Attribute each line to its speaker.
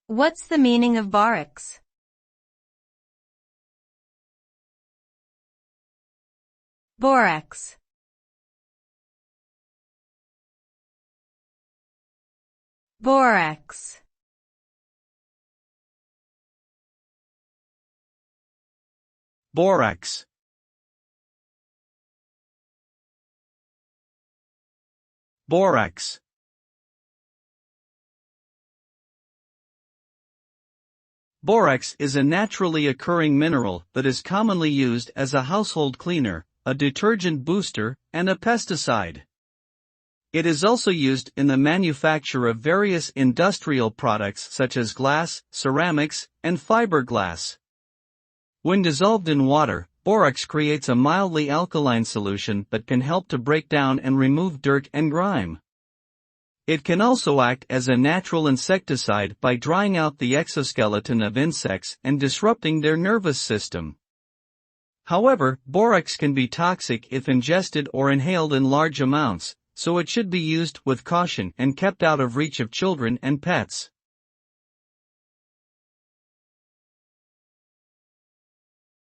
Speaker 1: What's the meaning of borax? Borax. Borax.
Speaker 2: Borax. Borax. Borax is a naturally occurring mineral that is commonly used as a household cleaner, a detergent booster, and a pesticide. It is also used in the manufacture of various industrial products such as glass, ceramics, and fiberglass. When dissolved in water, borax creates a mildly alkaline solution that can help to break down and remove dirt and grime. It can also act as a natural insecticide by drying out the exoskeleton of insects and disrupting their nervous system. However, borax can be toxic if ingested or inhaled in large amounts, so it should be used with caution and kept out of reach of children and pets.